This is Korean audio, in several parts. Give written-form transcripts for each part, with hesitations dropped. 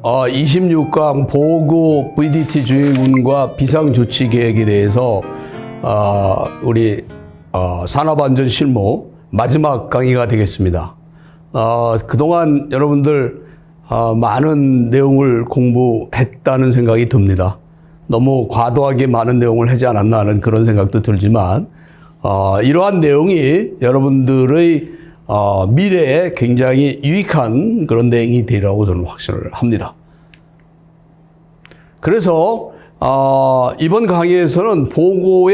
26강 보고 VDT 주의군과 비상조치 계획에 대해서 우리 산업안전 실무 마지막 강의가 되겠습니다. 그동안 여러분들 많은 내용을 공부했다는 생각이 듭니다. 너무 과도하게 많은 내용을 하지 않았나 하는 그런 생각도 들지만 이러한 내용이 여러분들의 미래에 굉장히 유익한 그런 내용이 되리라고 저는 확신을 합니다. 그래서 이번 강의에서는 보고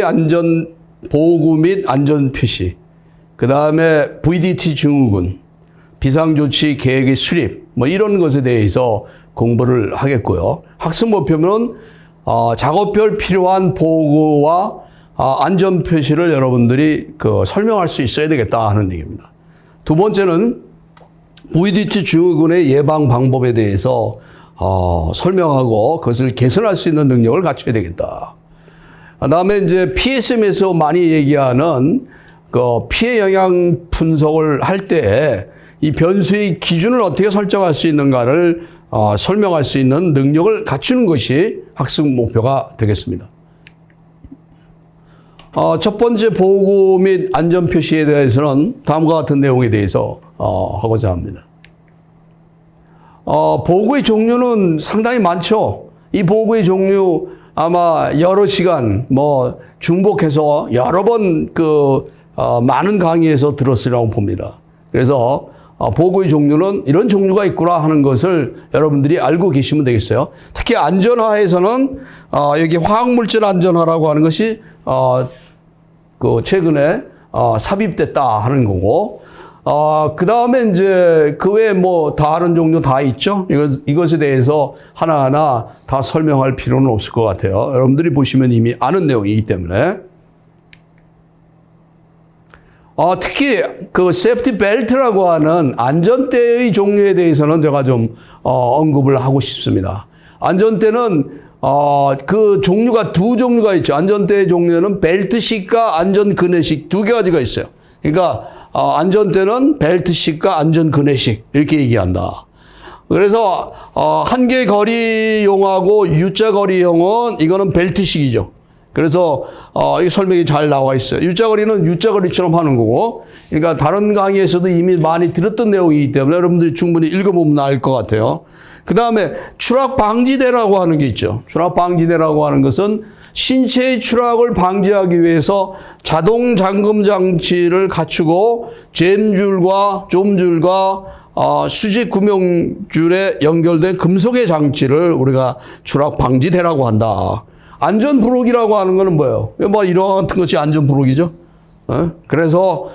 및 안전 표시, 그 다음에 VDT 증후군, 비상조치 계획의 수립, 뭐 이런 것에 대해서 공부를 하겠고요. 학습 목표는 작업별 필요한 보고와 안전 표시를 여러분들이 설명할 수 있어야 되겠다 하는 얘기입니다. 두 번째는 VDT 증후군의 예방 방법에 대해서 설명하고 그것을 개선할 수 있는 능력을 갖춰야 되겠다. 그다음에 이제 PSM에서 많이 얘기하는 피해 영향 분석을 할 때 이 변수의 기준을 어떻게 설정할 수 있는가를 설명할 수 있는 능력을 갖추는 것이 학습 목표가 되겠습니다. 첫 번째 보고 및 안전 표시에 대해서는 다음과 같은 내용에 대해서 하고자 합니다. 보고의 종류는 상당히 많죠. 이 보고의 종류 아마 여러 시간 중복해서 여러 번 많은 강의에서 들었으리라고 봅니다. 그래서 보고의 종류는 이런 종류가 있구나 하는 것을 여러분들이 알고 계시면 되겠어요. 특히 안전화에서는 여기 화학물질 안전화라고 하는 것이 최근에 삽입됐다 하는 거고, 그 다음에 이제 그 외에 다른 종류 다 있죠. 이것에 대해서 하나하나 다 설명할 필요는 없을 것 같아요. 여러분들이 보시면 이미 아는 내용이기 때문에. 특히 세프티 벨트라고 하는 안전대의 종류에 대해서는 제가 좀 언급을 하고 싶습니다. 안전대는 그 종류가 두 종류가 있죠. 안전대의 종류는 벨트식과 안전그네식 두 가지가 있어요. 그러니까 안전대는 벨트식과 안전그네식 이렇게 얘기한다. 그래서 한계 거리용하고 U자 거리용은 이거는 벨트식이죠. 그래서 이 설명이 잘 나와 있어요. U자 거리는 U자 거리처럼 하는 거고, 그러니까 다른 강의에서도 이미 많이 들었던 내용이기 때문에 여러분들이 충분히 읽어보면 알 것 같아요. 그 다음에 추락 방지대라고 하는 게 있죠. 추락 방지대라고 하는 것은 신체의 추락을 방지하기 위해서 자동 잠금 장치를 갖추고 잼줄과 좀줄과 수직 구명줄에 연결된 금속의 장치를 우리가 추락 방지대라고 한다. 안전 브록이라고 하는 거는 뭐예요? 이런 같은 것이 안전 브록이죠. 그래서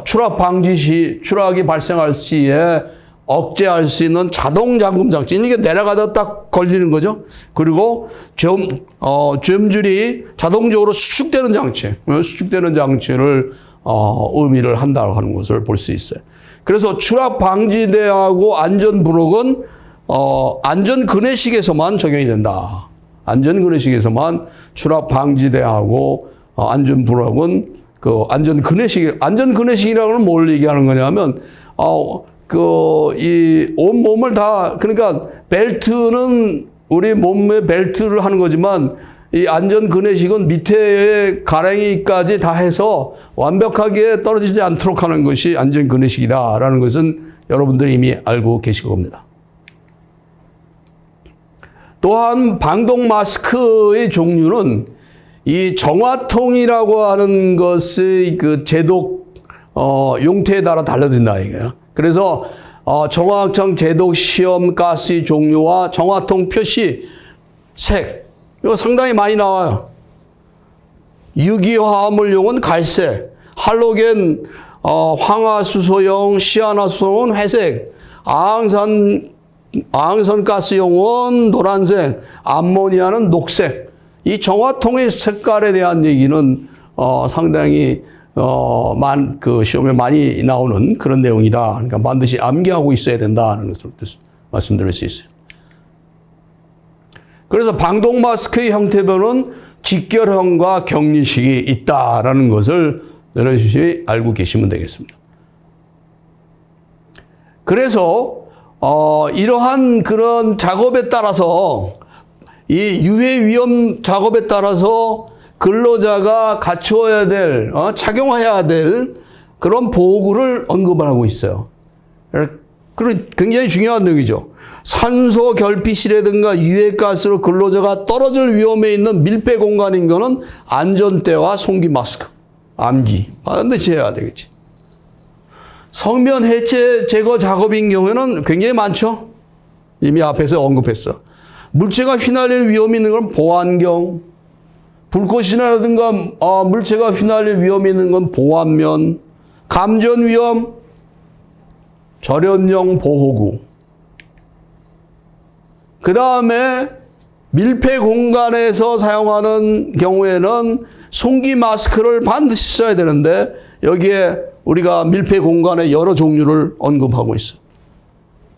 추락 방지 시 추락이 발생할 시에 억제할 수 있는 자동 잠금 장치. 이게 내려가다 딱 걸리는 거죠. 그리고 젬줄이 자동적으로 수축되는 장치, 수축되는 장치를 의미를 한다고 하는 것을 볼 수 있어요. 그래서 추락 방지대하고 안전 브록은 안전 그네식에서만 적용이 된다. 안전그네식에서만 추락 방지대하고 안전 브록은 안전그네식이라고 하면 뭘 얘기하는 거냐면 이 온몸을 다, 그러니까 벨트는 우리 몸에 벨트를 하는 거지만 이 안전그네식은 밑에 가랭이까지 다 해서 완벽하게 떨어지지 않도록 하는 것이 안전그네식이다라는 것은 여러분들이 이미 알고 계실 겁니다. 또한 방독 마스크의 종류는 이 정화통이라고 하는 것의 제독 용태에 따라 달라진다 이거예요. 그래서 정화학청 제독 시험 가스의 종류와 정화통 표시 색 이거 상당히 많이 나와요. 유기화합물용은 갈색, 할로겐 황화수소용, 시아나수소는 회색, 아항산가스용은 노란색, 암모니아는 녹색. 이 정화통의 색깔에 대한 얘기는 상당히 시험에 많이 나오는 그런 내용이다. 그러니까 반드시 암기하고 있어야 된다는 것을 말씀드릴 수 있어요. 그래서 방독 마스크의 형태별은 직결형과 격리식이 있다라는 것을 여러분이 알고 계시면 되겠습니다. 그래서 이러한 그런 작업에 따라서 이 유해 위험 작업에 따라서 근로자가 갖추어야 될, 착용해야 될 그런 보호구를 언급을 하고 있어요. 그런 굉장히 중요한 내용이죠. 산소 결핍이라든가 유해가스로 근로자가 떨어질 위험에 있는 밀폐 공간인 거는 안전대와 송기 마스크, 암기 반드시 해야 되겠지. 성면 해체 제거 작업인 경우에는 굉장히 많죠. 이미 앞에서 언급했어. 물체가 휘날릴 위험이 있는 건 보안경, 불꽃이라든가 물체가 휘날릴 위험이 있는 건 보안면, 감전 위험, 절연용 보호구. 그 다음에 밀폐 공간에서 사용하는 경우에는 송기 마스크를 반드시 써야 되는데 여기에 우리가 밀폐 공간의 여러 종류를 언급하고 있어요.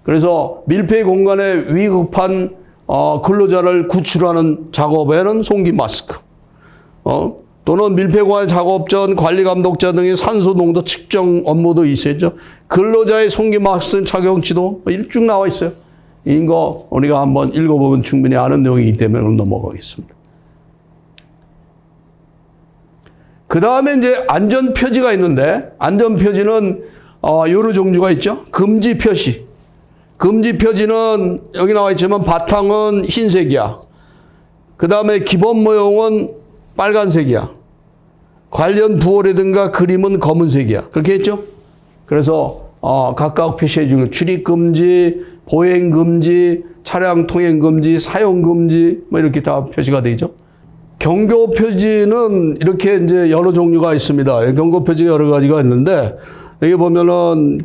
그래서 밀폐 공간에 위급한 근로자를 구출하는 작업에는 송기 마스크, 또는 밀폐 공간 작업 전 관리 감독자 등의 산소 농도 측정 업무도 있어야죠. 근로자의 송기 마스크 착용 지도 쭉 나와 있어요. 이거 우리가 한번 읽어보면 충분히 아는 내용이기 때문에 넘어가겠습니다. 그 다음에 이제 안전 표지가 있는데, 안전 표지는 여러 종류가 있죠. 금지 표시. 금지 표지는 여기 나와 있지만 바탕은 흰색이야. 그 다음에 기본 모형은 빨간색이야. 관련 부호라든가 그림은 검은색이야. 그렇게 했죠? 그래서 각각 표시해 주는 출입 금지, 보행 금지, 차량 통행 금지, 사용 금지 뭐 이렇게 다 표시가 되죠. 경고 표지는 이렇게 이제 여러 종류가 있습니다. 경고 표지가 여러 가지가 있는데 여기 보면은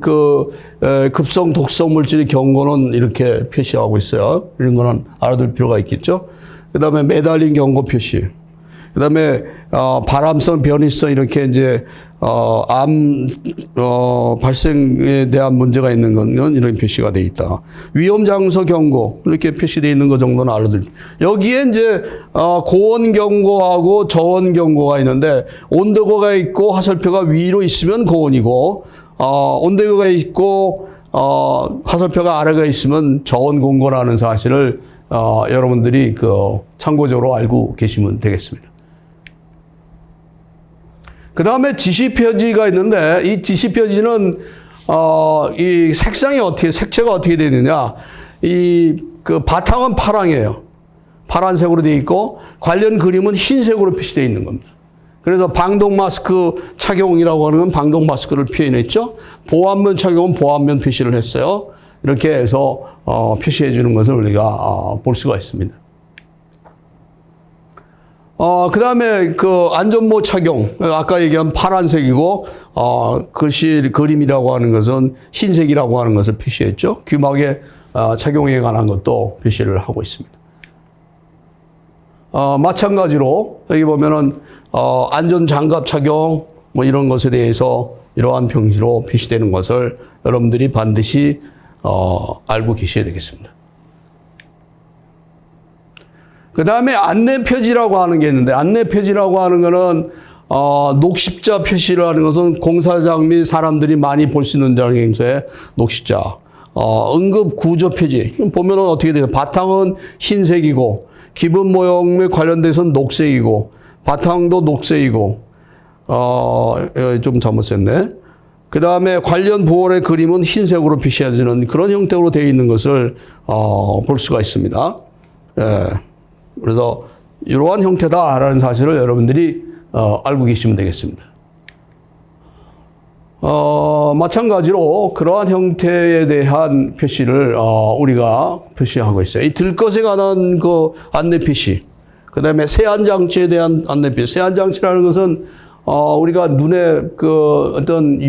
급성 독성 물질의 경고는 이렇게 표시하고 있어요. 이런 거는 알아둘 필요가 있겠죠. 그다음에 매달린 경고 표시. 그다음에 발암성, 변이성 이렇게 이제 암 발생에 대한 문제가 있는 건 이런 표시가 돼 있다. 위험 장소 경고 이렇게 표시되어 있는 것 정도는 알아들. 여기에 이제 고온 경고하고 저온 경고가 있는데 온도계가 있고 화살표가 위로 있으면 고온이고 온도계가 있고 화살표가 아래가 있으면 저온 경고라는 사실을 여러분들이 참고적으로 알고 계시면 되겠습니다. 그 다음에 지시표지가 있는데 이 지시표지는 이 색채가 어떻게 되느냐. 바탕은 파랑이에요. 파란색으로 되어 있고 관련 그림은 흰색으로 표시되어 있는 겁니다. 그래서 방독 마스크 착용이라고 하는 건 방독 마스크를 표현했죠. 보안면 착용은 보안면 표시를 했어요. 이렇게 해서 표시해 주는 것을 우리가 볼 수가 있습니다. 그 다음에 안전모 착용. 아까 얘기한 파란색이고, 그림이라고 하는 것은 흰색이라고 하는 것을 표시했죠. 귀마개 착용에 관한 것도 표시를 하고 있습니다. 마찬가지로 여기 보면은, 안전장갑 착용, 뭐 이런 것에 대해서 이러한 표시로 표시되는 것을 여러분들이 반드시, 알고 계셔야 되겠습니다. 그 다음에 안내표지라고 하는 게 있는데, 안내표지라고 하는 거는, 녹십자 표시를 하는 것은 공사장 및 사람들이 많이 볼 수 있는 장소에 녹십자. 응급구조 표지. 보면은 어떻게 돼요? 바탕은 흰색이고, 기본 모형에 관련돼서는 녹색이고, 바탕도 녹색이고, 좀 잘못 썼네. 그 다음에 관련 부호의 그림은 흰색으로 표시해주는 그런 형태로 되어 있는 것을, 볼 수가 있습니다. 예. 그래서 이러한 형태다라는 사실을 여러분들이 알고 계시면 되겠습니다. 마찬가지로 그러한 형태에 대한 표시를 우리가 표시하고 있어요. 이 들것에 관한 안내 표시, 그 다음에 세안 장치에 대한 안내 표시. 세안 장치라는 것은 우리가 눈에 어떤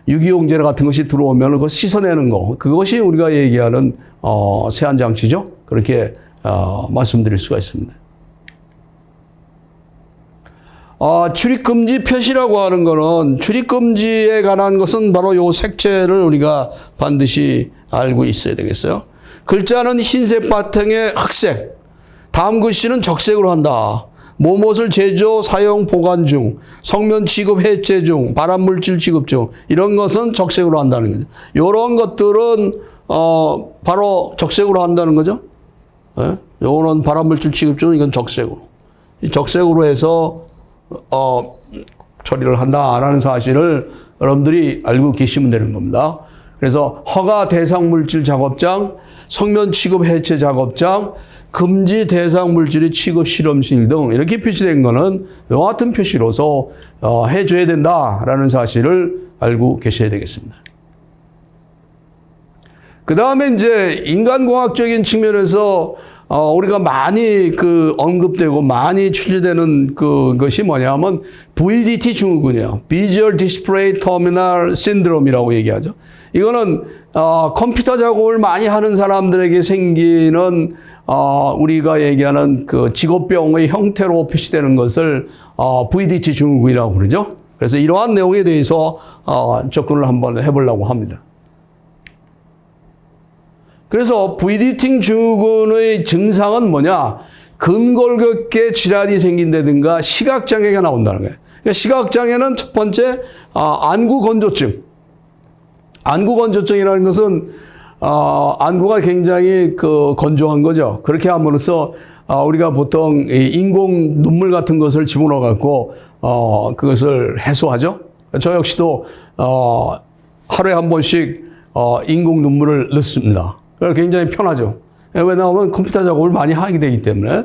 유기용제 같은 것이 들어오면 그거 씻어내는 거, 그것이 우리가 얘기하는 세안 장치죠. 그렇게 말씀드릴 수가 있습니다. 출입금지 표시라고 하는 거는 출입금지에 관한 것은 바로 요 색채를 우리가 반드시 알고 있어야 되겠어요. 글자는 흰색 바탕에 흑색, 다음 글씨는 적색으로 한다. 뭐뭇을 제조, 사용, 보관 중, 성면 취급 해체 중, 발암물질 취급 중 이런 것은 적색으로 한다는 거죠. 이런 것들은 바로 적색으로 한다는 거죠. 예? 요거는 발암물질 취급 중 이건 적색으로. 이 적색으로 해서 처리를 한다라는 사실을 여러분들이 알고 계시면 되는 겁니다. 그래서 허가 대상 물질 작업장, 성면 취급 해체 작업장, 금지 대상 물질의 취급 실험실 등 이렇게 표시된 거는 이와 같은 표시로서 해줘야 된다라는 사실을 알고 계셔야 되겠습니다. 그 다음에 이제 인간공학적인 측면에서 우리가 많이 언급되고 많이 출제되는 그것이 뭐냐면 VDT 증후군이에요. Visual Display Terminal Syndrome이라고 얘기하죠. 이거는 컴퓨터 작업을 많이 하는 사람들에게 생기는 우리가 얘기하는 그 직업병의 형태로 표시되는 것을 VDT 증후군이라고 그러죠. 그래서 이러한 내용에 대해서 접근을 한번 해보려고 합니다. 그래서 VDT 증후군의 증상은 뭐냐? 근골격계 질환이 생긴다든가 시각장애가 나온다는 거예요. 그러니까 시각장애는 첫 번째 안구건조증. 안구건조증이라는 것은 안구가 굉장히 건조한 거죠. 그렇게 함으로써 우리가 보통 인공 눈물 같은 것을 집어넣어 갖고 그것을 해소하죠. 저 역시도 하루에 한 번씩 인공 눈물을 넣습니다. 굉장히 편하죠. 왜냐하면 컴퓨터 작업을 많이 하게 되기 때문에.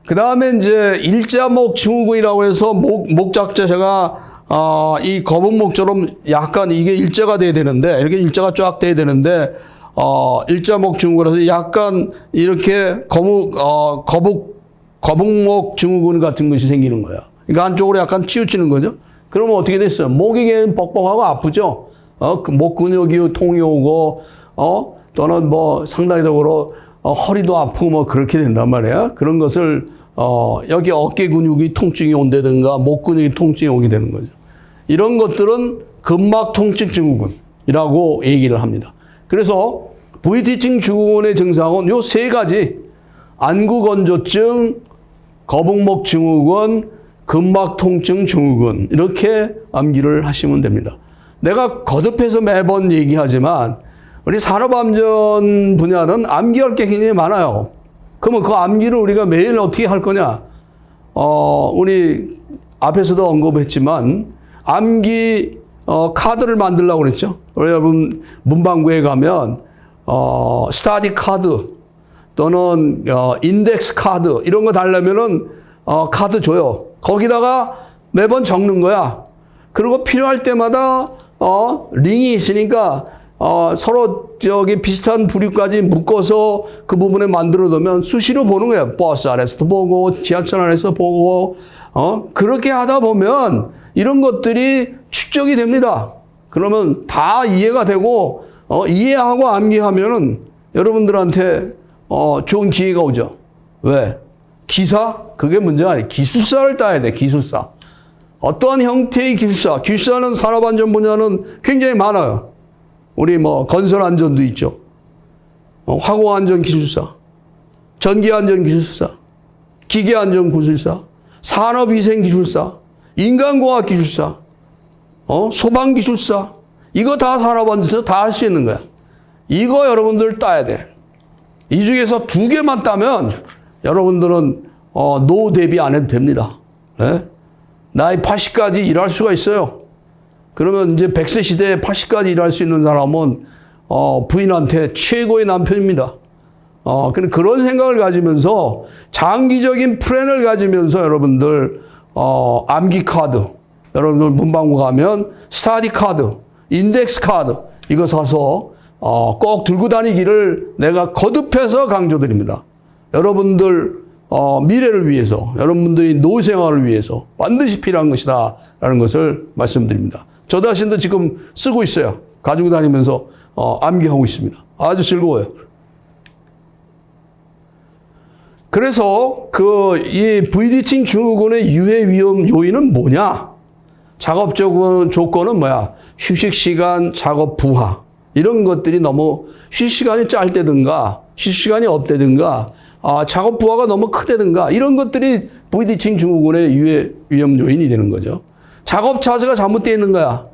그 다음에 이제 일자목 증후군이라고 해서 목 자체가 이 거북목처럼 약간 이게 일자가 돼야 되는데 이렇게 일자가 쫙 돼야 되는데 일자목 증후군에서 약간 이렇게 거북목 증후군 같은 것이 생기는 거예요. 그러니까 한쪽으로 약간 치우치는 거죠. 그러면 어떻게 됐어요? 목이 뻑뻑하고 아프죠. 목 근육이 통이 오고 또는 뭐 상당적으로 허리도 아프고 뭐 그렇게 된단 말이에요. 그런 것을 여기 어깨 근육이 통증이 온다든가 목 근육이 통증이 오게 되는 거죠. 이런 것들은 근막 통증 증후군이라고 얘기를 합니다. 그래서 VDT 증후군의 증상은 요 세 가지 안구 건조증, 거북목 증후군, 근막 통증 증후군 이렇게 암기를 하시면 됩니다. 내가 거듭해서 매번 얘기하지만 우리 산업안전 분야는 암기할 게 굉장히 많아요. 그러면 그 암기를 우리가 매일 어떻게 할 거냐? 우리 앞에서도 언급했지만 암기 카드를 만들려고 그랬죠. 우리 여러분 문방구에 가면 스터디 카드 또는 인덱스 카드 이런 거 달라면은 카드 줘요. 거기다가 매번 적는 거야. 그리고 필요할 때마다 링이 있으니까 서로 비슷한 부류까지 묶어서 그 부분에 만들어 두면 수시로 보는 거예요. 버스 안에서도 보고 지하철 안에서 보고 그렇게 하다 보면 이런 것들이 축적이 됩니다. 그러면 다 이해가 되고 이해하고 암기하면은 여러분들한테 좋은 기회가 오죠. 왜? 기사? 그게 문제가 아니에요. 기술사를 따야 돼. 기술사. 어떠한 형태의 기술사? 기술사는 산업안전 분야는 굉장히 많아요. 우리 뭐 건설안전도 있죠. 화공안전기술사, 전기안전기술사, 기계안전기술사, 산업위생기술사, 인간공학기술사, 소방기술사 이거 다 산업안전에서 다 할 수 있는 거야. 이거 여러분들 따야 돼. 이 중에서 2개만 따면 여러분들은 노후 대비 안 해도 됩니다. 네? 나이 80까지 일할 수가 있어요. 그러면 이제 100세 시대에 80까지 일할 수 있는 사람은 부인한테 최고의 남편입니다. 그런 생각을 가지면서 장기적인 플랜을 가지면서 여러분들 암기 카드, 여러분들 문방구 가면 스터디 카드, 인덱스 카드 이거 사서 꼭 들고 다니기를 내가 거듭해서 강조드립니다. 여러분들 미래를 위해서, 여러분들이 노후 생활을 위해서 반드시 필요한 것이다 라는 것을 말씀드립니다. 저 자신도 지금 쓰고 있어요. 가지고 다니면서 암기하고 있습니다. 아주 즐거워요. 그래서 이 VDT 증후군의 유해 위험 요인은 뭐냐? 작업적 조건은 뭐야? 휴식 시간, 작업 부하 이런 것들이 너무 휴식 시간이 짧다든가 휴식 시간이 없다든가 작업 부하가 너무 크다든가 이런 것들이 부딪힌 증후군의 위험 요인이 되는 거죠. 작업 자세가 잘못되어 있는 거야.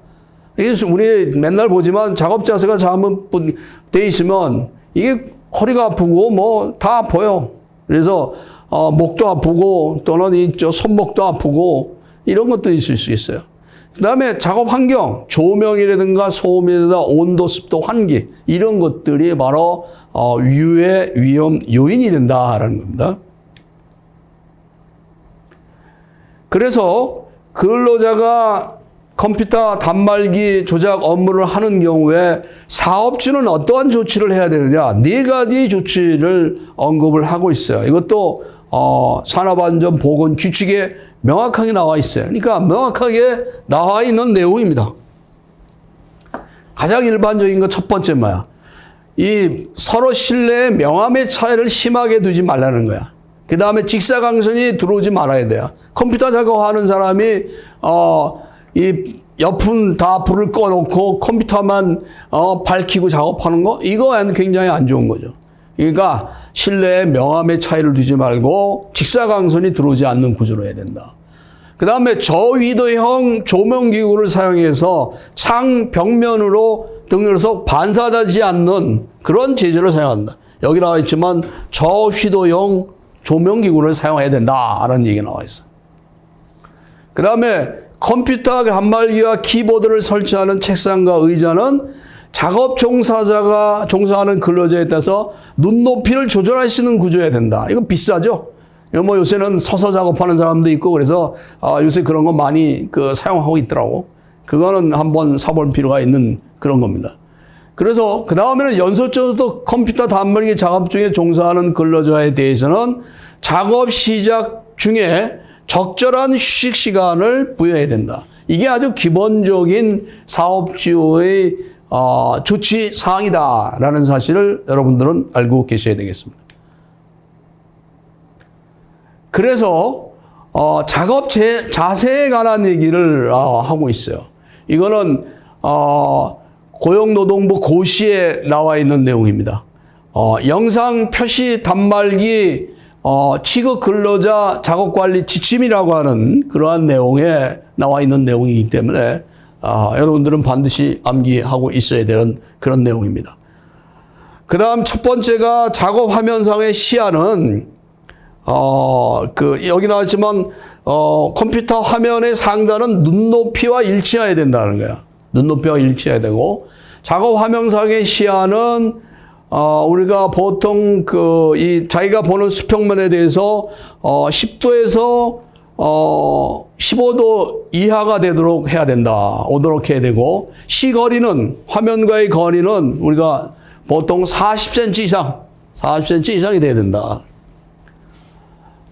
이게 우리 맨날 보지만 작업 자세가 잘못되어 있으면 이게 허리가 아프고 뭐 다 아파요. 그래서 목도 아프고 또는 이저 손목도 아프고 이런 것도 있을 수 있어요. 그다음에 작업 환경, 조명이라든가 소음이라든가 온도, 습도, 환기 이런 것들이 바로 유해 위험 요인이 된다라는 겁니다. 그래서 근로자가 컴퓨터 단말기 조작 업무를 하는 경우에 사업주는 어떠한 조치를 해야 되느냐, 4가지 조치를 언급을 하고 있어요. 이것도 산업안전보건 규칙에 명확하게 나와 있어요. 그러니까 명확하게 나와 있는 내용입니다. 가장 일반적인 거 첫 번째 뭐야? 이 서로 신뢰의 명암의 차이를 심하게 두지 말라는 거야. 그 다음에 직사광선이 들어오지 말아야 돼요. 컴퓨터 작업하는 사람이 이 옆은 다 불을 꺼놓고 컴퓨터만 밝히고 작업하는 거, 이거 굉장히 안 좋은 거죠. 그러니까 실내에 명암의 차이를 두지 말고 직사광선이 들어오지 않는 구조로 해야 된다. 그 다음에 저위도형 조명기구를 사용해서 창 벽면으로 등에서 반사되지 않는 그런 재질을 사용한다. 여기 나와 있지만 저휘도형 조명기구를 사용해야 된다라는 얘기가 나와 있어요. 그 다음에 컴퓨터 단말기와 키보드를 설치하는 책상과 의자는 작업 종사자가 종사하는 근로자에 따라서 눈높이를 조절할 수 있는 구조여야 된다. 이거 비싸죠? 이거 뭐 요새는 서서 작업하는 사람도 있고 그래서 요새 그런 거 많이 사용하고 있더라고. 그거는 한번 사볼 필요가 있는 그런 겁니다. 그래서 그 다음에는 연속적으로 컴퓨터 단말기 작업 중에 종사하는 근로자에 대해서는 작업 시작 중에 적절한 휴식 시간을 부여해야 된다. 이게 아주 기본적인 사업주의 조치 사항이다라는 사실을 여러분들은 알고 계셔야 되겠습니다. 그래서 작업 자세에 관한 얘기를 하고 있어요. 이거는 고용노동부 고시에 나와 있는 내용입니다. 영상 표시 단말기 취급 근로자 작업관리 지침이라고 하는 그러한 내용에 나와 있는 내용이기 때문에 여러분들은 반드시 암기하고 있어야 되는 그런 내용입니다. 그 다음 첫 번째가 작업 화면상의 시야는 여기 나왔지만 컴퓨터 화면의 상단은 눈높이와 일치해야 된다는 거야. 눈높이와 일치해야 되고, 작업 화면상의 시야는 우리가 보통 자기가 보는 수평면에 대해서 10도에서 15도 이하가 되도록 해야 된다. 오도록 해야 되고, 시거리는, 화면과의 거리는 우리가 보통 40cm 이상이 돼야 된다.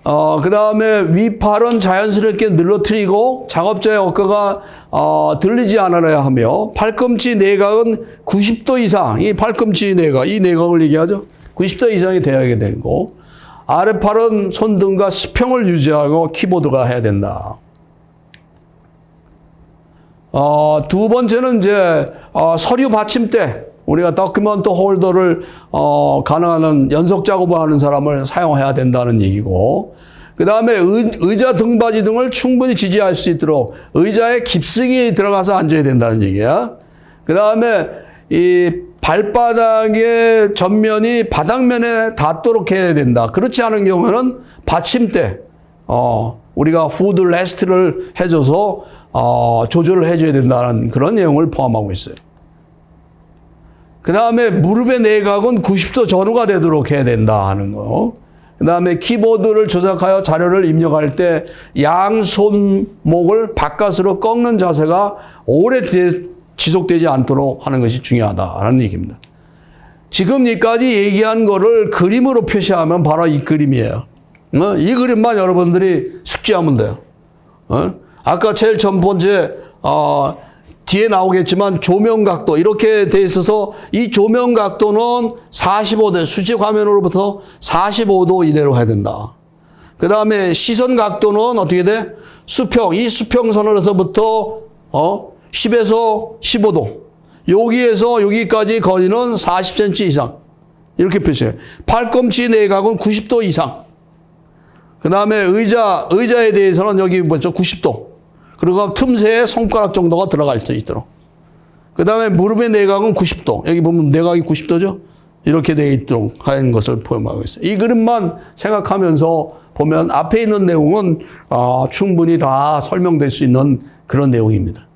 그 다음에 위팔은 자연스럽게 늘어뜨리고 작업자의 어깨가 들리지 않아야 하며, 팔꿈치 내각은 90도 이상, 이 팔꿈치 내각, 이 내각을 얘기하죠. 90도 이상이 되어야 되고, 아랫팔은 손등과 수평을 유지하고 키보드가 해야 된다. 두 번째는 이제 서류 받침대, 우리가 도큐먼트 홀더를 가능한 연속 작업을 하는 사람을 사용해야 된다는 얘기고, 그 다음에 의자 등받이 등을 충분히 지지할 수 있도록 의자에 깁스기 들어가서 앉아야 된다는 얘기야. 그 다음에 이 발바닥의 전면이 바닥면에 닿도록 해야 된다. 그렇지 않은 경우에는 받침대, 우리가 후드 레스트를 해줘서 조절을 해줘야 된다는 그런 내용을 포함하고 있어요. 그 다음에 무릎의 내각은 90도 전후가 되도록 해야 된다 하는 거. 그 다음에 키보드를 조작하여 자료를 입력할 때 양손목을 바깥으로 꺾는 자세가 오래 지속되지 않도록 하는 것이 중요하다는 얘기입니다. 지금 여기까지 얘기한 거를 그림으로 표시하면 바로 이 그림이에요. 이 그림만 여러분들이 숙지하면 돼요. 아까 제일 첫 번째 뒤에 나오겠지만 조명 각도 이렇게 돼 있어서 이 조명 각도는 45도, 수직 화면으로부터 45도 이내로 해야 된다. 그 다음에 시선 각도는 어떻게 돼? 수평, 이 수평선으로서부터 10에서 15도. 여기에서 여기까지 거리는 40cm 이상. 이렇게 표시해요. 팔꿈치 내각은 90도 이상. 그 다음에 의자에 대해서는 여기 뭐죠? 90도. 그리고 틈새에 손가락 정도가 들어갈 수 있도록. 그 다음에 무릎의 내각은 90도. 여기 보면 내각이 90도죠? 이렇게 되어 있도록 하는 것을 포함하고 있어요. 이 그림만 생각하면서 보면 앞에 있는 내용은 충분히 다 설명될 수 있는 그런 내용입니다.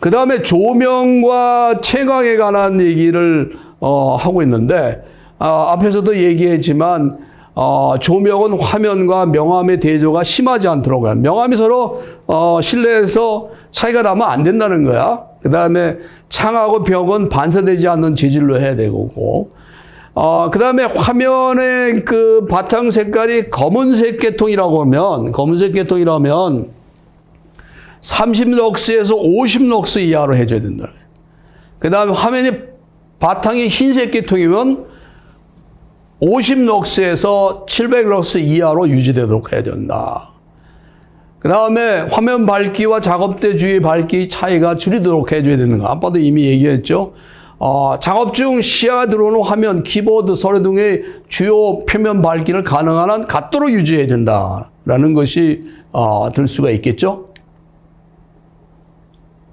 그 다음에 조명과 채광에 관한 얘기를 하고 있는데 앞에서도 얘기했지만 조명은 화면과 명암의 대조가 심하지 않도록 해요. 명암이 서로 실내에서 차이가 나면 안 된다는 거야. 그 다음에 창하고 벽은 반사되지 않는 재질로 해야 되고 그 다음에 화면의 그 바탕 색깔이 검은색 계통이라고 하면 30럭스에서 50럭스 이하로 해줘야 된다. 그 다음에 화면이 바탕이 흰색 계통이면 50럭스에서 700럭스 이하로 유지되도록 해야 된다. 그 다음에 화면 밝기와 작업대 주위 밝기 차이가 줄이도록 해줘야 되는 거. 아빠도 이미 얘기했죠. 작업 중 시야가 들어오는 화면, 키보드, 서류 등의 주요 표면 밝기를 가능한 한 같도록 유지해야 된다라는 것이 될 수가 있겠죠.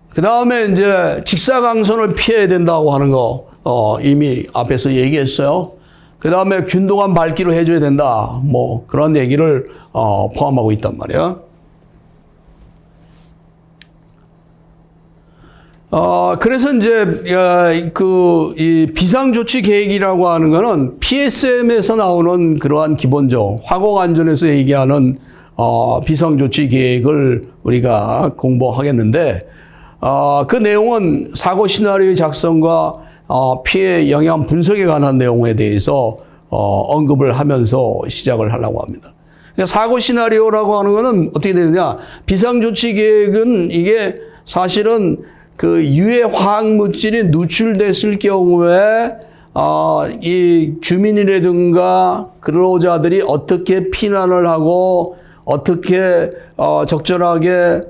그 다음에 이제 직사광선을 피해야 된다고 하는 거 이미 앞에서 얘기했어요. 그 다음에 균등한 밝기로 해줘야 된다. 뭐 그런 얘기를 포함하고 있단 말이야. 그래서 이제 이 비상조치 계획이라고 하는 거는 PSM에서 나오는 그러한 기본적 화공안전에서 얘기하는 비상조치 계획을 우리가 공부하겠는데 그 내용은 사고 시나리오의 작성과 피해 영향 분석에 관한 내용에 대해서 언급을 하면서 시작을 하려고 합니다. 그러니까 사고 시나리오라고 하는 거는 어떻게 되느냐? 비상조치 계획은 이게 사실은 그 유해 화학 물질이 누출됐을 경우에 이 주민이라든가 근로자들이 어떻게 피난을 하고 어떻게 적절하게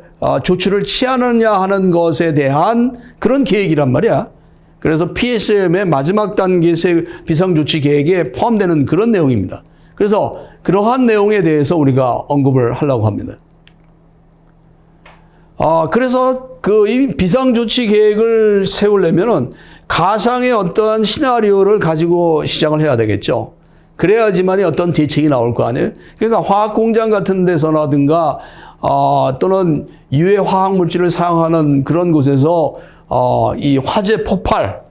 조치를 취하느냐 하는 것에 대한 그런 계획이란 말이야. 그래서 PSM의 마지막 단계의 비상조치 계획에 포함되는 그런 내용입니다. 그래서 그러한 내용에 대해서 우리가 언급을 하려고 합니다. 그래서 이 비상조치 계획을 세우려면은 가상의 어떠한 시나리오를 가지고 시작을 해야 되겠죠. 그래야지만이 어떤 대책이 나올 거 아니에요. 그러니까 화학공장 같은 데서라든가 또는 유해 화학 물질을 사용하는 그런 곳에서 이 화재 폭발,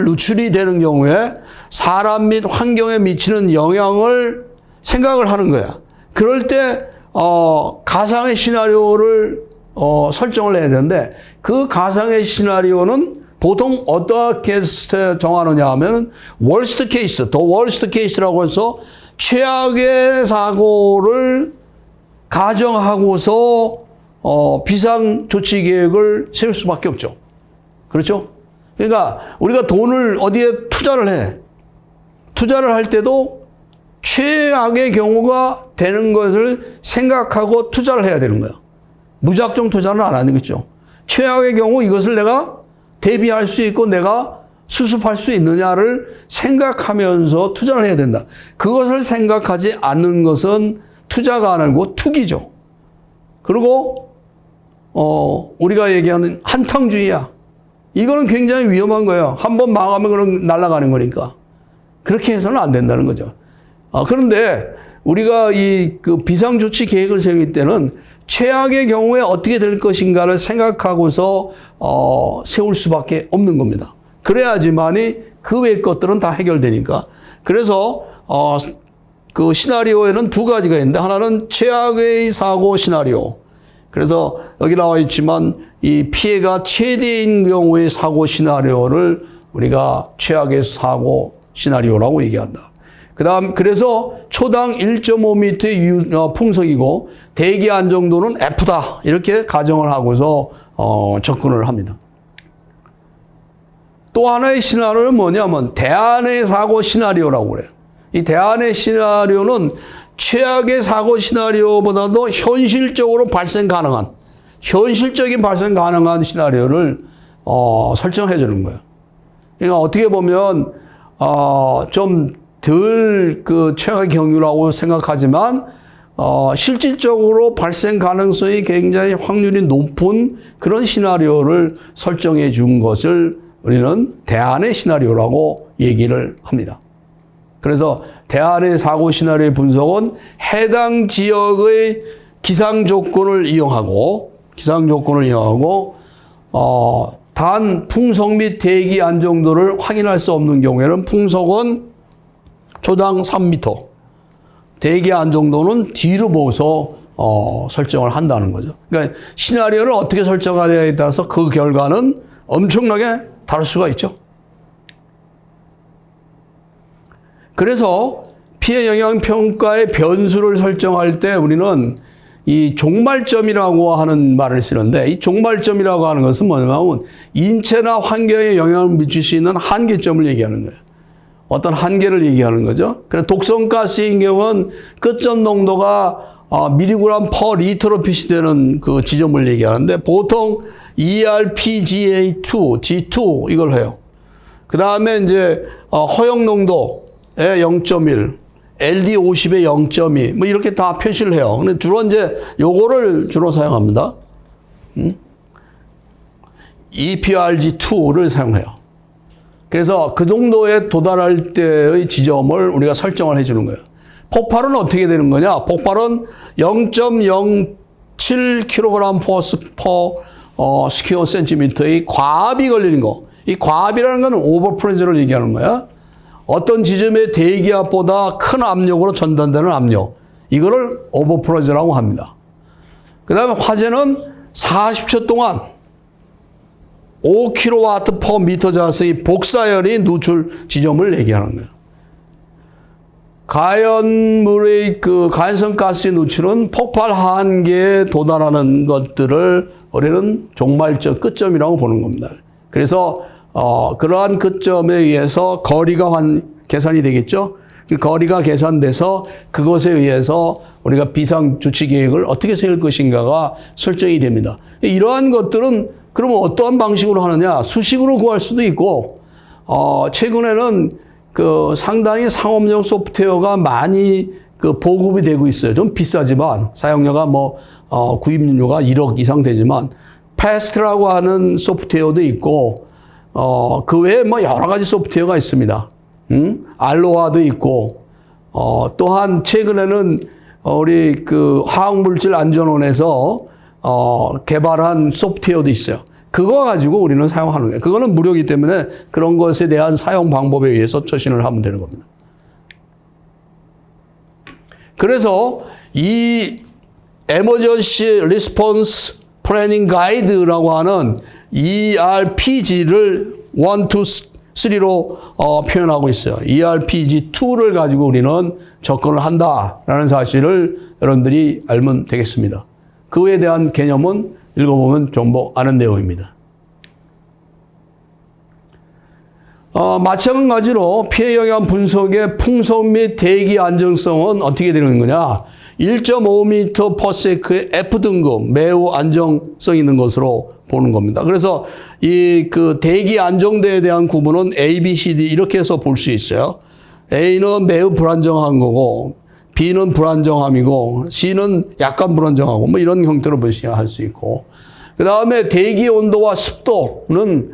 누출이 되는 경우에 사람 및 환경에 미치는 영향을 생각을 하는 거야. 그럴 때 가상의 시나리오를 설정을 해야 되는데 그 가상의 시나리오는 보통 어떻게 정하느냐 하면 worst case, 더 worst case라고 해서 최악의 사고를 가정하고서 비상조치 계획을 세울 수밖에 없죠. 그렇죠? 그러니까 우리가 돈을 어디에 투자를 해. 투자를 할 때도 최악의 경우가 되는 것을 생각하고 투자를 해야 되는 거예요. 무작정 투자는 안 하는 거죠. 최악의 경우 이것을 내가 대비할 수 있고 내가 수습할 수 있느냐를 생각하면서 투자를 해야 된다. 그것을 생각하지 않는 것은 투자가 아니고 투기죠. 그리고 우리가 얘기하는 한탕주의야. 이거는 굉장히 위험한 거예요. 한번 망하면 그럼 날아가는 거니까. 그렇게 해서는 안 된다는 거죠. 그런데 우리가 그 비상조치 계획을 세울 때는 최악의 경우에 어떻게 될 것인가를 생각하고서 세울 수밖에 없는 겁니다. 그래야지만이 그 외의 것들은 다 해결되니까. 그래서 그 시나리오에는 두 가지가 있는데 하나는 최악의 사고 시나리오. 그래서 여기 나와 있지만 이 피해가 최대인 경우의 사고 시나리오를 우리가 최악의 사고 시나리오라고 얘기한다. 그래서 초당 1.5m의 풍속이고 대기 안정도는 F다. 이렇게 가정을 하고서 접근을 합니다. 또 하나의 시나리오는 뭐냐면 대안의 사고 시나리오라고 그래요. 이 대안의 시나리오는 최악의 사고 시나리오보다도 현실적인 발생 가능한 시나리오를 설정해 주는 거예요. 그러니까 어떻게 보면 좀 덜 그 최악의 경우라고 생각하지만 실질적으로 발생 가능성이 굉장히 확률이 높은 그런 시나리오를 설정해 준 것을 우리는 대안의 시나리오라고 얘기를 합니다. 그래서 대안의 사고 시나리오의 분석은 해당 지역의 기상 조건을 이용하고 단 풍속 및 대기 안정도를 확인할 수 없는 경우에는 풍속은 초당 3m, 대기 안정도는 뒤로 보고서 설정을 한다는 거죠. 그러니까 시나리오를 어떻게 설정하느냐에 따라서 그 결과는 엄청나게 다를 수가 있죠. 그래서 피해 영향 평가의 변수를 설정할 때 우리는 이 종말점이라고 하는 말을 쓰는데, 이 종말점이라고 하는 것은 뭐냐면 인체나 환경에 영향을 미칠 수 있는 한계점을 얘기하는 거예요. 어떤 한계를 얘기하는 거죠. 그래서 독성가스인 경우는 끝점 농도가 미리그램 퍼 리터로 표시되는 그 지점을 얘기하는데, 보통 ERPGA2, G2 이걸 해요. 그 다음에 이제 허용 농도에 0.1, LD50에 0.2, 뭐 이렇게 다 표시를 해요. 근데 주로 이제 요거를 주로 사용합니다. EPRG2를 사용해요. 그래서 그 정도에 도달할 때의 지점을 우리가 설정을 해주는 거예요. 폭발은 어떻게 되는 거냐? 폭발은 0.07kg per 스퀘어 센티미터의 과압이 걸리는 거. 이 과압이라는 건 오버프레셔를 얘기하는 거야. 어떤 지점의 대기압보다 큰 압력으로 전달되는 압력. 이거를 오버프레셔라고 합니다. 그 다음에 화재는 40초 동안 5kW per 미터 자스의 복사열이 누출 지점을 얘기하는 거예요. 가연물의 그 가연성 가스의 누출은 폭발 한계에 도달하는 것들을 우리는 종말점, 끝점이라고 보는 겁니다. 그래서 그러한 끝점에 의해서 거리가 계산이 되겠죠. 그 거리가 계산돼서 그것에 의해서 우리가 비상조치 계획을 어떻게 세울 것인가가 설정이 됩니다. 이러한 것들은 그러면 어떠한 방식으로 하느냐? 수식으로 구할 수도 있고, 최근에는 그 상당히 상업용 소프트웨어가 많이 그 보급이 되고 있어요. 좀 비싸지만, 사용료가 구입료가 1억 이상 되지만, 패스트라고 하는 소프트웨어도 있고, 그 외에 여러 가지 소프트웨어가 있습니다. 알로하도 있고, 또한 최근에는 우리 그 화학물질안전원에서 개발한 소프트웨어도 있어요. 그거 가지고 우리는 사용하는 거예요. 그거는 무료이기 때문에 그런 것에 대한 사용 방법에 의해서 처신을 하면 되는 겁니다. 그래서 이 Emergency Response Planning Guide라고 하는 ERPG를 1, 2, 3로 표현하고 있어요. ERPG2를 가지고 우리는 접근을 한다라는 사실을 여러분들이 알면 되겠습니다. 그에 대한 개념은 읽어보면 좀 아는 내용입니다. 마찬가지로 피해 영향 분석의 풍속 및 대기 안정성은 어떻게 되는 거냐? 1.5m per sec의 F등급 매우 안정성 있는 것으로 보는 겁니다. 그래서 이 그 대기 안정도에 대한 구분은 A, B, C, D 이렇게 해서 볼 수 있어요. A는 매우 불안정한 거고, B는 불안정함이고, C는 약간 불안정하고, 이런 형태로 할 수 있고. 그 다음에 대기 온도와 습도는,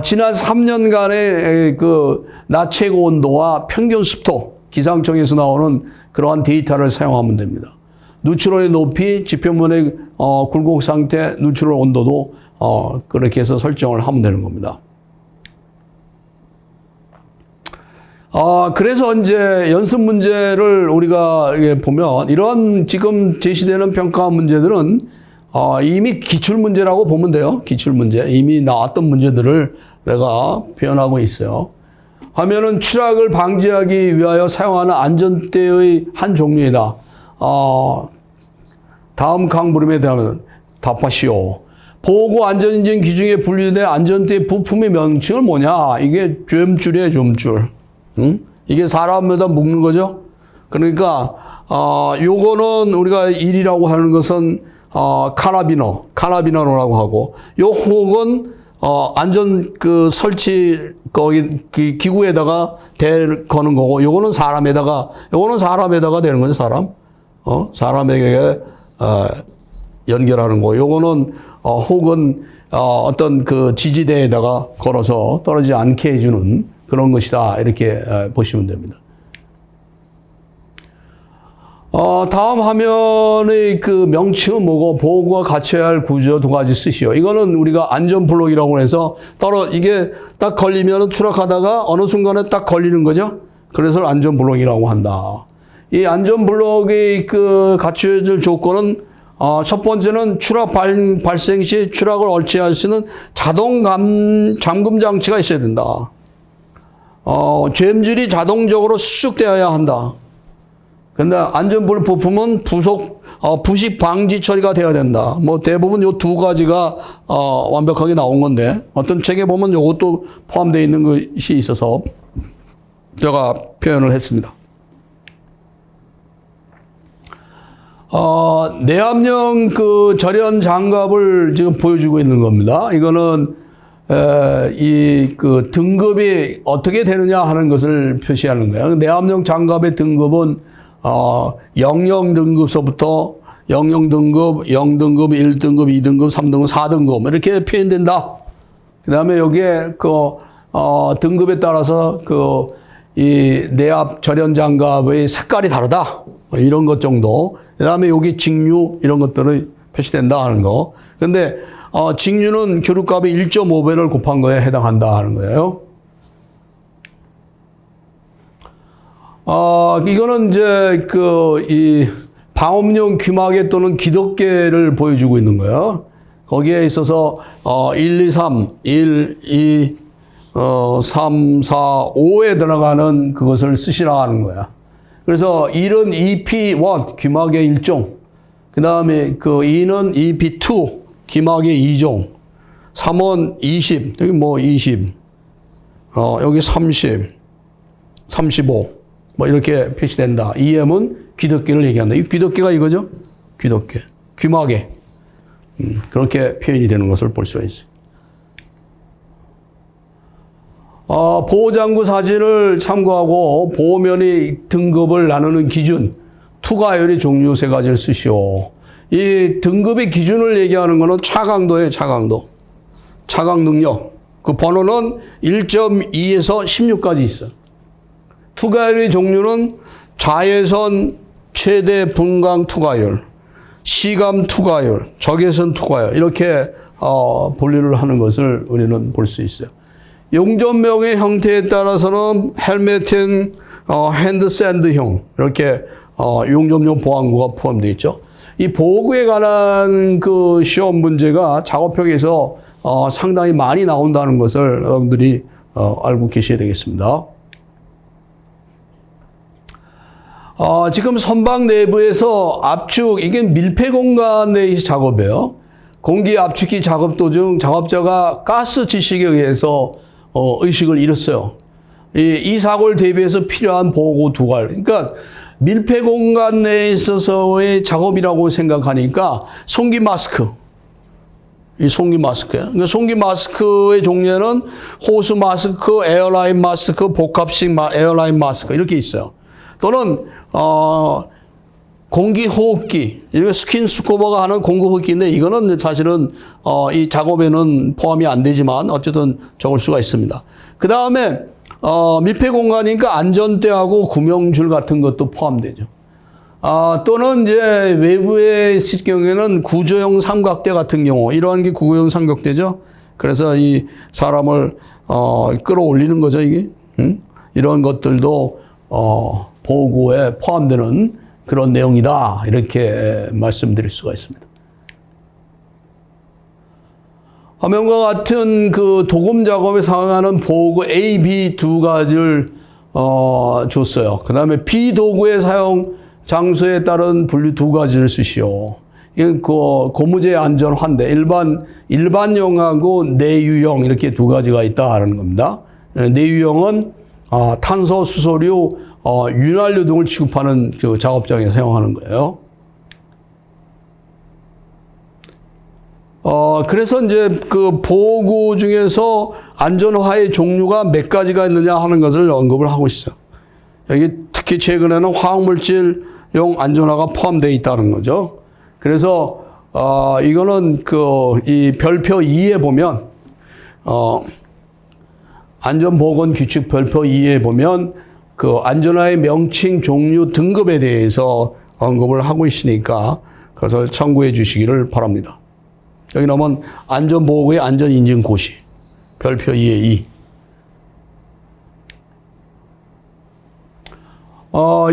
지난 3년간의 그 낮 최고 온도와 평균 습도, 기상청에서 나오는 그러한 데이터를 사용하면 됩니다. 누출원의 높이, 지표면의 굴곡 상태, 누출원 온도도 그렇게 해서 설정을 하면 되는 겁니다. 그래서 이제 연습 문제를 우리가 보면 이러한 지금 제시되는 평가 문제들은 이미 기출 문제라고 보면 돼요. 기출 문제. 이미 나왔던 문제들을 내가 표현하고 있어요. 하면은 추락을 방지하기 위하여 사용하는 안전대의 한 종류이다. 다음 각 물음에 대하면 답하시오. 보고 안전인증 기준에 분류된 안전대 부품의 명칭은 뭐냐? 이게 쫌줄이에요, 쫌줄. 이게 사람에다 묶는 거죠. 그러니까 요거는 우리가 1이라고 하는 것은 카라비너라고 하고, 요 혹은 안전 그 설치 거기 그 기구에다가 거는 거고, 요거는 사람에다가 되는 거죠, 사람. 사람에게 연결하는 거. 요거는 혹은 어떤 그 지지대에다가 걸어서 떨어지지 않게 해주는 그런 것이다. 이렇게 보시면 됩니다. 다음 화면의 그 명칭은 뭐고, 보호구가 갖춰야 할 구조 두 가지 쓰시오. 이거는 우리가 안전블록이라고 해서 이게 딱 걸리면 추락하다가 어느 순간에 딱 걸리는 거죠. 그래서 안전블록이라고 한다. 이 안전블록의 그 갖춰질 조건은 첫 번째는 추락 발생 시 추락을 얼치할 수 있는 자동 잠금 장치가 있어야 된다. 잼질이 자동적으로 수축되어야 한다. 근데 안전블록 부품은 부식 방지 처리가 되어야 된다. 뭐 대부분 요 두 가지가 완벽하게 나온 건데, 어떤 책에 보면 요것도 포함되어 있는 것이 있어서 제가 표현을 했습니다. 내압용 그 절연 장갑을 지금 보여주고 있는 겁니다. 이거는 이 그 등급이 어떻게 되느냐 하는 것을 표시하는 거예요. 내압용 장갑의 등급은 00 등급서부터 00 등급, 0 등급, 1등급, 2등급, 3등급, 4등급 이렇게 표현된다. 그다음에 여기에 등급에 따라서 이 내압 절연 장갑의 색깔이 다르다. 이런 것 정도. 그다음에 여기 직류 이런 것들이 표시된다 하는 거. 근데 직류는 교류값이 1.5배를 곱한 거에 해당한다 하는 거예요. 이거는 이제 이 방음용 귀마개 또는 기덕개를 보여주고 있는 거예요. 거기에 있어서 1, 2, 3, 1, 2, 3, 4, 5에 들어가는 그것을 쓰시라 하는 거야. 그래서 1은 EP1 귀마개 1종, 그 다음에 2는 EP2 귀마개 2종, 3은 20, 여기 뭐 20, 여기 30, 35, 뭐 이렇게 표시된다. EM은 귀덕개를 얘기한다. 이 귀덕개가 이거죠? 귀덕개, 귀마개. 그렇게 표현이 되는 것을 볼 수가 있어요. 보호장구 사진을 참고하고 보호면의 등급을 나누는 기준, 투과율의 종류 세 가지를 쓰시오. 이 등급의 기준을 얘기하는 것은 차강도예요, 차강도. 차강 능력. 그 번호는 1.2에서 16까지 있어. 투과율의 종류는 자외선 최대 분광 투과율, 시감 투과율, 적외선 투과율 이렇게 분류를 하는 것을 우리는 볼 수 있어요. 용접명의 형태에 따라서는 헬멧은 핸드샌드형 이렇게 용접용 보안구가 포함되어 있죠. 이 보호구에 관한 그 시험 문제가 작업형에서 상당히 많이 나온다는 것을 여러분들이 알고 계셔야 되겠습니다. 지금 선박 내부에서 압축, 이게 밀폐 공간 내의 작업이에요. 공기 압축기 작업 도중 작업자가 가스 지식에 의해서 의식을 잃었어요. 이 사고를 대비해서 필요한 보호 두 가지. 그러니까 밀폐 공간 내에 있어서의 작업이라고 생각하니까 송기 마스크. 이 송기 마스크예요. 그러니까 송기 마스크의 종류는 호수 마스크, 에어라인 마스크, 복합식 에어라인 마스크 이렇게 있어요. 또는 공기호흡기, 이게 스킨스쿠버가 하는 공기호흡기인데 이거는 사실은 이 작업에는 포함이 안 되지만 어쨌든 적을 수가 있습니다. 그 다음에 밀폐 공간이니까 안전대하고 구명줄 같은 것도 포함되죠. 또는 이제 외부에 있을 경우에는 구조형 삼각대 같은 경우, 이러한 게 구조형 삼각대죠. 그래서 이 사람을 끌어올리는 거죠, 이게. 이런 것들도 보호구에 포함되는 그런 내용이다. 이렇게 말씀드릴 수가 있습니다. 화면과 같은 그 도금 작업에 사용하는 보호구 A, B 두 가지를 줬어요. 그 다음에 B 도구의 사용 장소에 따른 분류 두 가지를 쓰시오. 이건 고무제 안전 환대, 일반용하고 내유용 이렇게 두 가지가 있다 하는 겁니다. 내유용은 탄소, 수소류, 윤활유 등을 취급하는 그 작업장에 사용하는 거예요. 그래서 이제 그 보호구 중에서 안전화의 종류가 몇 가지가 있느냐 하는 것을 언급을 하고 있어요. 여기 특히 최근에는 화학물질용 안전화가 포함되어 있다는 거죠. 그래서, 이거는 이 별표 2에 보면, 안전보건규칙 별표 2에 보면 그 안전화의 명칭, 종류, 등급에 대해서 언급을 하고 있으니까 그것을 참고해 주시기를 바랍니다. 여기 나오면 안전보호구의 안전인증고시 별표 2에 2.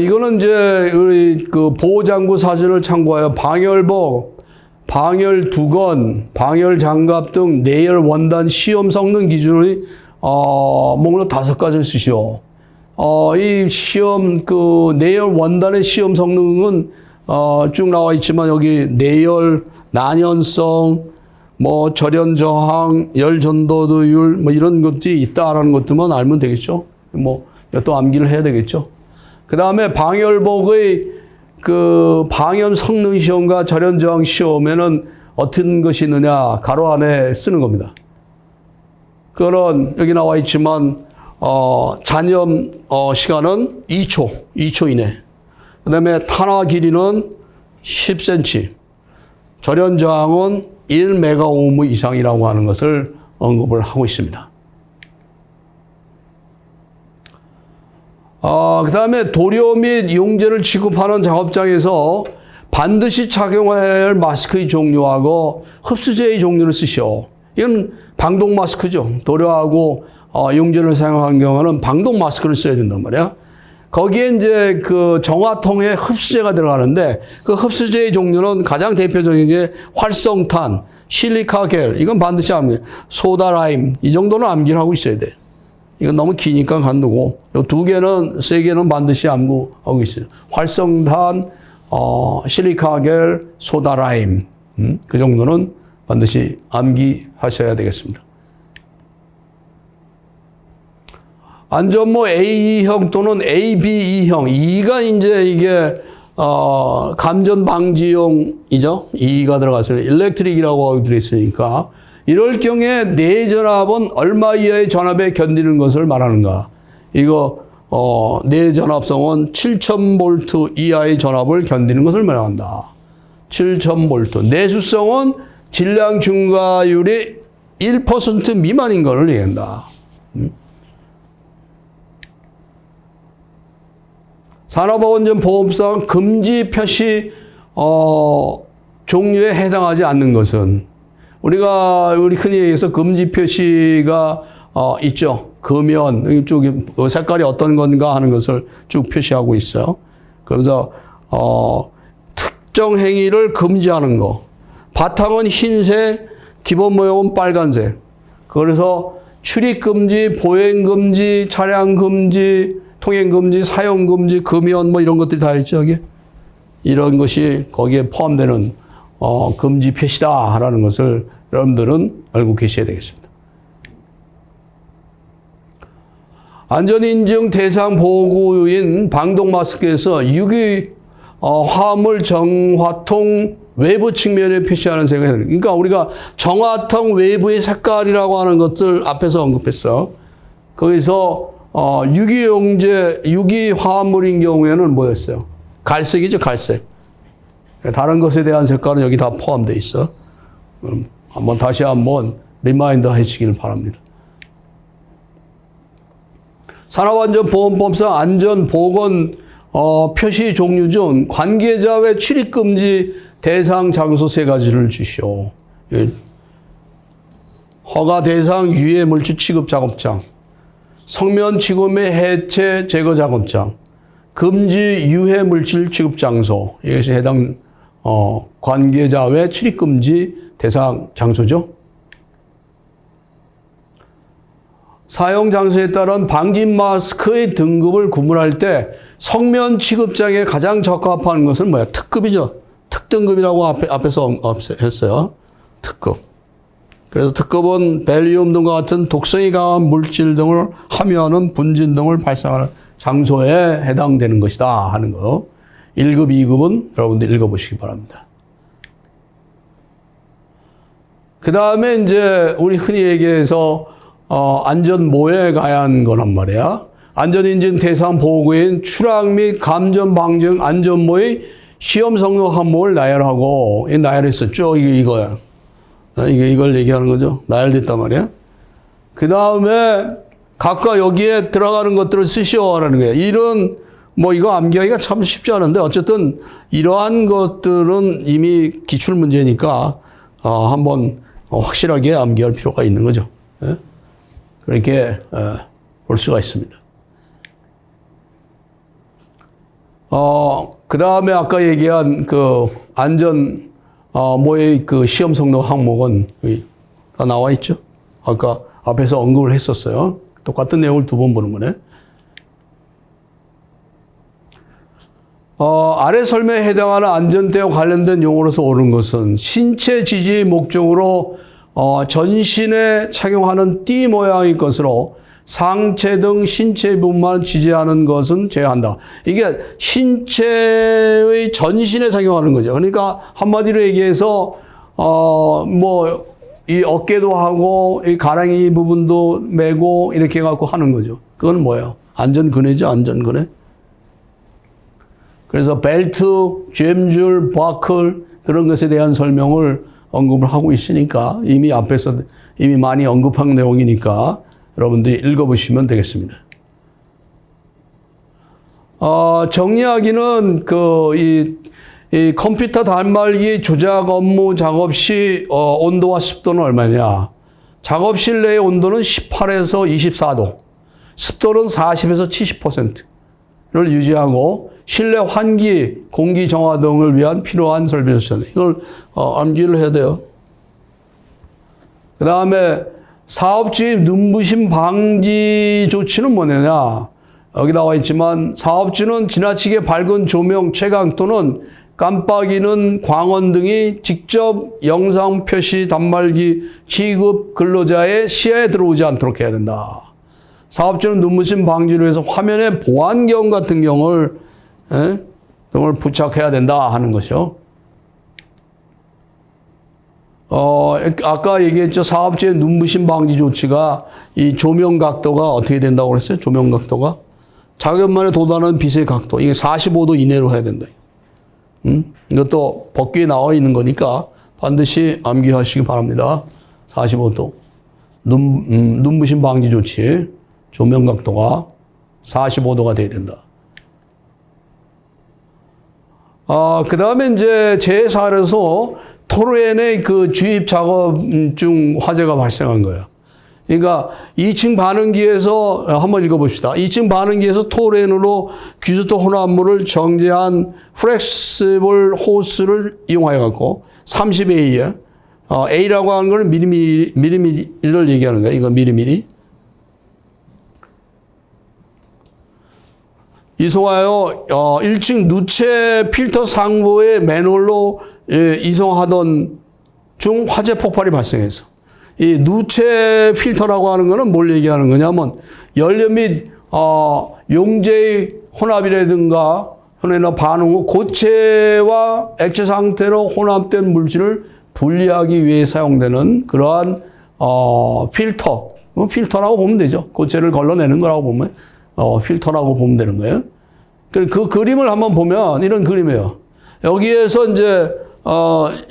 이거는 이제 우리 그 보호장구 사진을 참고하여 방열복, 방열두건, 방열장갑 등 내열 원단 시험 성능 기준의 목록 5가지를 쓰시오. 이 시험 그 내열 원단의 시험 성능은 쭉 나와 있지만 여기 내열, 난연성, 뭐 절연 저항, 열 전도율 뭐 이런 것들이 있다라는 것들만 알면 되겠죠. 뭐 또 암기를 해야 되겠죠. 그 다음에 방열복의 그 방연 성능 시험과 절연 저항 시험에는 어떤 것이 있느냐 가로 안에 쓰는 겁니다. 그거는 여기 나와 있지만 잔염 시간은 2초 이내. 그 다음에 탄화 길이는 10cm. 절연 저항은 1메가오hm 이상이라고 하는 것을 언급을 하고 있습니다. 그 다음에 도료 및 용제를 취급하는 작업장에서 반드시 착용해야 할 마스크의 종류하고 흡수제의 종류를 쓰시오. 이건 방독 마스크죠. 도료하고 용제를 사용하는 경우는 방독 마스크를 써야 된단 말이야. 거기에 이제 그 정화통에 흡수제가 들어가는데 그 흡수제의 종류는 가장 대표적인 게 활성탄, 실리카겔, 이건 반드시 암기, 소다라임, 이 정도는 암기를 하고 있어야 돼. 이건 너무 기니까 간두고, 요 2개는, 3개는 반드시 암기하고 있어요. 활성탄, 실리카겔, 소다라임, 그 정도는 반드시 암기하셔야 되겠습니다. 안전모 A2형 또는 ABE형, 2가 이제 이게, 감전 방지용이죠. 2가 들어갔어요. 일렉트릭이라고 들어있으니까. 이럴 경우에 내전압은 얼마 이하의 전압에 견디는 것을 말하는가. 이거, 내전압성은 7000V 이하의 전압을 견디는 것을 말한다. 7000V. 내수성은 질량 증가율이 1% 미만인 것을 얘기한다. 산업안전보험상 금지 표시 종류에 해당하지 않는 것은 우리 흔히 얘기해서 금지 표시가 있죠. 금연 이쪽에 색깔이 어떤 건가 하는 것을 쭉 표시하고 있어요. 그래서 특정 행위를 금지하는 거. 바탕은 흰색, 기본 모형은 빨간색. 그래서 출입 금지, 보행 금지, 차량 금지, 통행 금지, 사용 금지, 금연 뭐 이런 것들이 다 있죠, 여기. 이런 것이 거기에 포함되는 금지 표시다라는 것을 여러분들은 알고 계셔야 되겠습니다. 안전인증 대상 보호구인 방독 마스크에서 유기 화물 정화통 외부 측면에 표시하는 색을 그러니까 우리가 정화통 외부의 색깔이라고 하는 것들 앞에서 언급했어. 거기서 유기용제, 유기화합물인 경우에는 뭐였어요? 갈색이죠, 갈색. 다른 것에 대한 색깔은 여기 다 포함되어 있어. 다시 한번 리마인더 하시길 바랍니다. 산업안전보험법상 안전보건 표시 종류 중 관계자 외 출입금지 대상 장소 3가지를 주시오. 허가 대상 유해 물질 취급 작업장, 성면 취급 및 해체 제거 작업장, 금지 유해 물질 취급 장소, 이것이 해당 관계자 외 출입 금지 대상 장소죠. 사용 장소에 따른 방지 마스크의 등급을 구분할 때 성면 취급장에 가장 적합한 것은 뭐야? 특급이죠. 특등급이라고 앞에서 했어요. 특급. 그래서 특급은 벨리움 등과 같은 독성이 강한 물질 등을 함유하는 분진 등을 발생하는 장소에 해당되는 것이다 하는 거. 1급, 2급은 여러분들 읽어보시기 바랍니다. 그 다음에 이제 우리 흔히 얘기해서 안전모에 가야 하는 거란 말이야. 안전인증 대상 보고인 추락 및 감전 방증 안전모의 시험 성능 항목을 나열하고, 나열했어. 쭉 이거야. 이걸 얘기하는 거죠. 나열됐단 말이야. 그 다음에 각각 여기에 들어가는 것들을 쓰시오라는 거예요. 이런, 이거 암기하기가 참 쉽지 않은데, 어쨌든 이러한 것들은 이미 기출 문제니까, 한번 확실하게 암기할 필요가 있는 거죠. 예? 그렇게, 볼 수가 있습니다. 그 다음에 아까 얘기한 그 안전, 모의 그 시험 성능 항목은 다 나와 있죠. 아까 앞에서 언급을 했었어요. 똑같은 내용을 두 번 보는 거네. 아래 설명에 해당하는 안전대와 관련된 용어로서 옳은 것은 신체 지지의 목적으로 전신에 착용하는 띠 모양의 것으로 상체 등 신체 부분만 지지하는 것은 제외한다. 이게 신체의 전신에 착용하는 거죠. 그러니까 한마디로 얘기해서 이 어깨도 하고 이 가랑이 부분도 메고 이렇게 해갖고 하는 거죠. 그건 뭐예요? 안전근해죠, 안전근해. 그래서 벨트, 잼줄, 버클 그런 것에 대한 설명을 언급을 하고 있으니까 이미 앞에서 이미 많이 언급한 내용이니까 여러분들이 읽어보시면 되겠습니다. 정리하기는 이 컴퓨터 단말기 조작 업무 작업 시 온도와 습도는 얼마냐? 작업실 내의 온도는 18에서 24도, 습도는 40에서 70%를 유지하고 실내 환기, 공기 정화 등을 위한 필요한 설비 조치다. 이걸 암기를 해야 돼요. 그 다음에 사업주의 눈부심 방지 조치는 뭐냐냐? 여기 나와 있지만 사업주는 지나치게 밝은 조명, 채광 또는 깜빡이는 광원 등이 직접 영상 표시 단말기 취급 근로자의 시야에 들어오지 않도록 해야 된다. 사업주는 눈부심 방지를 위해서 화면에 보안경 같은 경우를 등을 부착해야 된다 하는 것이요. 아까 얘기했죠. 사업주의 눈부심 방지 조치가 이 조명 각도가 어떻게 된다고 그랬어요? 조명 각도가 작업만에 도달하는 빛의 각도. 이게 45도 이내로 해야 된다. 이것도 법규에 나와 있는 거니까 반드시 암기하시기 바랍니다. 45도. 눈부심 방지 조치. 조명 각도가 45도가 돼야 된다. 그 다음에 이제 제4에서 토르엔의 그 주입 작업 중 화재가 발생한 거예요. 그러니까 2층 반응기에서 한번 읽어봅시다. 2층 반응기에서 토르엔으로 규조토 혼합물을 정제한 플렉시블 호스를 이용하여 갖고 30A에 A라고 하는 거는 미리미리를 얘기하는 거예요. 이거 미리미리. 이송하여 1층 누체 필터 상부의 맨홀로 이송하던 중 화재 폭발이 발생했어. 이 누체 필터라고 하는 거는 뭘 얘기하는 거냐면 연료 및 용제의 혼합이라든가 혼합이나 반응 후 고체와 액체 상태로 혼합된 물질을 분리하기 위해 사용되는 그러한 필터, 필터라고 보면 되죠. 고체를 걸러내는 거라고 보면 필터라고 보면 되는 거예요. 그 그림을 한번 보면 이런 그림이에요. 여기에서 이제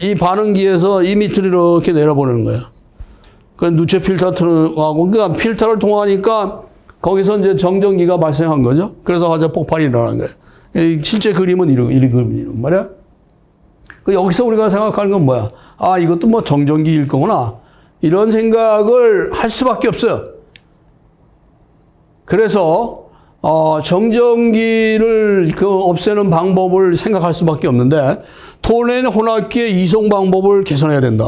이 반응기에서 이 밑으로 이렇게 내려보내는 거예요. 그 누체 필터하고 그러니까 필터를 통하니까 거기서 이제 정전기가 발생한 거죠. 그래서 화재 폭발이 일어난 거예요. 실제 그림은 이런 그림이란 말이야. 여기서 우리가 생각하는 건 뭐야? 이것도 뭐 정전기일 거구나. 이런 생각을 할 수밖에 없어요. 그래서 정전기를 없애는 방법을 생각할 수밖에 없는데 토르엔 혼합기의 이송 방법을 개선해야 된다.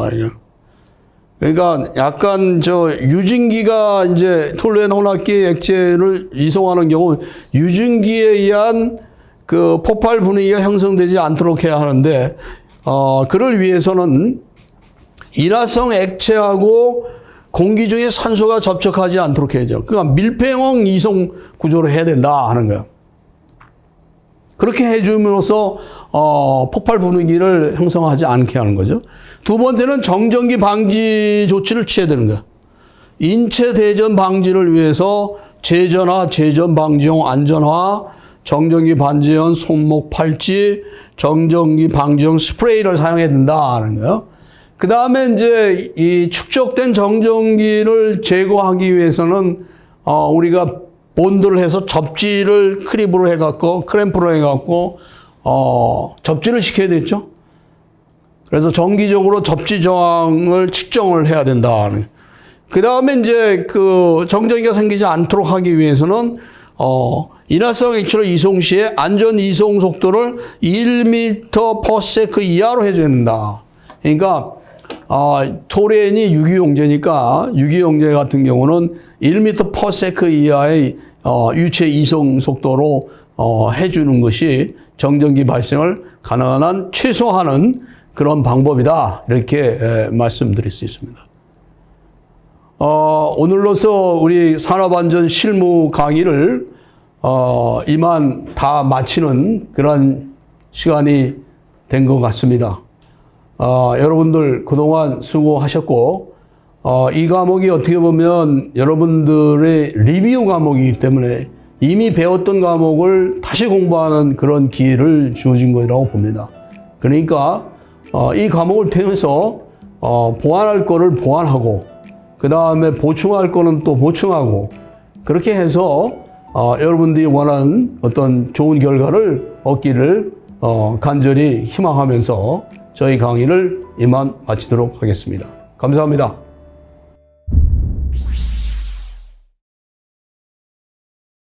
그러니까 약간 유증기가 이제 토르엔 혼합기의 액체를 이송하는 경우 유증기에 의한 그 폭발 분위기가 형성되지 않도록 해야 하는데 그를 위해서는 인화성 액체하고 공기 중에 산소가 접촉하지 않도록 해야죠. 그러니까 밀폐형 이송 구조로 해야 된다 하는 거예요. 그렇게 해줌으로써 폭발 분위기를 형성하지 않게 하는 거죠. 두 번째는 정전기 방지 조치를 취해야 되는 거예요. 인체 대전 방지를 위해서 제전화, 제전 방지용 안전화, 정전기 방지용 손목 팔찌, 정전기 방지용 스프레이를 사용해야 된다는 거예요. 그 다음에 이제 이 축적된 정전기를 제거하기 위해서는 우리가 본드를 해서 접지를 크립으로 해갖고 크램프로 해갖고 접지를 시켜야 되겠죠. 그래서 정기적으로 접지 저항을 측정을 해야 된다는. 그 다음에 이제 그 정전기가 생기지 않도록 하기 위해서는 인화성 액추를 이송 시에 안전 이송 속도를 1m/s 이하로 해줘야 된다. 그러니까 토렌이 유기용제니까 유기용제 같은 경우는 1m/s 이하의 유체 이송 속도로 해주는 것이 정전기 발생을 가능한 한 최소화하는 그런 방법이다. 이렇게 말씀드릴 수 있습니다. 오늘로서 우리 산업안전 실무 강의를 이만 다 마치는 그런 시간이 된 것 같습니다. 여러분들 그동안 수고하셨고, 이 과목이 어떻게 보면 여러분들의 리뷰 과목이기 때문에 이미 배웠던 과목을 다시 공부하는 그런 기회를 주어진 것이라고 봅니다. 그러니까 이 과목을 통해서 보완할 거를 보완하고, 그 다음에 보충할 거는 또 보충하고, 그렇게 해서 여러분들이 원하는 어떤 좋은 결과를 얻기를 간절히 희망하면서 저희 강의를 이만 마치도록 하겠습니다. 감사합니다.